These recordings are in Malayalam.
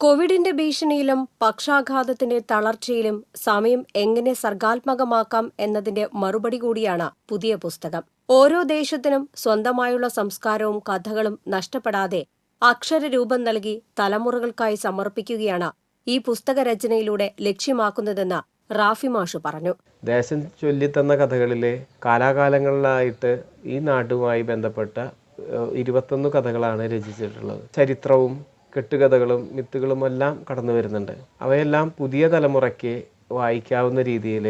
കോവിഡിന്റെ ഭീഷണിയിലും പക്ഷാഘാതത്തിന്റെ തളർച്ചയിലും സമയം എങ്ങനെ സർഗാത്മകമാക്കാം എന്നതിന്റെ മറുപടി കൂടിയാണ് പുതിയ പുസ്തകം. ഓരോ ദേശത്തിനും സ്വന്തമായുള്ള സംസ്കാരവും കഥകളും നഷ്ടപ്പെടാതെ അക്ഷരരൂപം നൽകി തലമുറകൾക്കായി സമർപ്പിക്കുകയാണ് ഈ പുസ്തകരചനയിലൂടെ ലക്ഷ്യമാക്കുന്നതെന്ന് റാഫി മാഷ് പറഞ്ഞു. ദേശം ചൊല്ലിത്തന്ന കഥകളിലെ കാലാകാലങ്ങളിലായിട്ട് ഈ നാട്ടുമായി ബന്ധപ്പെട്ട 21 കഥകളാണ് രചിച്ചിട്ടുള്ളത്. ചരിത്രവും കെട്ടുകഥകളും മിത്തുകളുമെല്ലാം കടന്നു വരുന്നുണ്ട്. അവയെല്ലാം പുതിയ തലമുറയ്ക്ക് വായിക്കാവുന്ന രീതിയിൽ,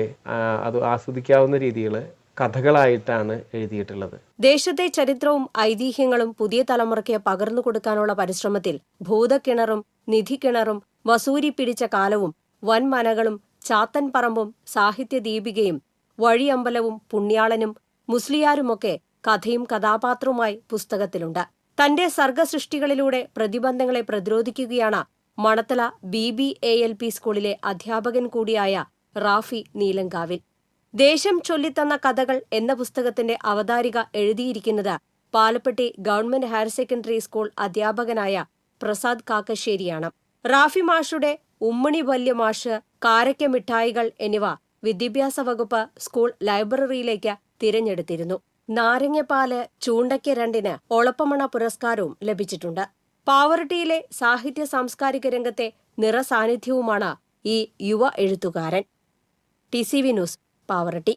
അത് ആസ്വദിക്കാവുന്ന രീതിയിൽ കഥകളായിട്ടാണ് എഴുതിയിട്ടുള്ളത്. ദേശത്തെ ചരിത്രവും ഐതിഹ്യങ്ങളും പുതിയ തലമുറയ്ക്ക് പകർന്നു കൊടുക്കാനുള്ള പരിശ്രമത്തിൽ ഭൂതക്കിണറും നിധിക്കിണറും വസൂരി പിടിച്ച കാലവും വൻമനകളും ചാത്തൻപറമ്പും സാഹിത്യദീപികയും വഴിയമ്പലവും പുണ്യാളനും മുസ്ലിയാരുമൊക്കെ കഥയും കഥാപാത്രവുമായി പുസ്തകത്തിലുണ്ട്. തന്റെ സർഗസൃഷ്ടികളിലൂടെ പ്രതിബന്ധങ്ങളെ പ്രതിരോധിക്കുകയാണ് മണത്തല BBALP സ്കൂളിലെ അധ്യാപകൻ കൂടിയായ റാഫി നീലങ്കാവിൽ. ദേശം ചൊല്ലിത്തന്ന കഥകൾ എന്ന പുസ്തകത്തിന്റെ അവതാരിക എഴുതിയിരിക്കുന്നത് Palappetti government higher secondary school അധ്യാപകനായ പ്രസാദ് കാക്കശ്ശേരിയാണ്. റാഫി മാഷുടെ ഉമ്മണി വല്യ മാഷ്, കാരക്ക മിഠായികൾ എന്നിവ വിദ്യാഭ്യാസ വകുപ്പ് സ്കൂൾ ലൈബ്രറിയിലേക്ക് തിരഞ്ഞെടുത്തിരുന്നു. നാരങ്ങപ്പാല് ചൂണ്ടയ്ക്ക് 2 ഒളപ്പമണ പുരസ്കാരവും ലഭിച്ചിട്ടുണ്ട്. പാവറട്ടിയിലെ സാഹിത്യ സാംസ്കാരിക രംഗത്തെ നിറസാന്നിധ്യവുമാണ് ഈ യുവ എഴുത്തുകാരൻ. TCV news, Pavaratti.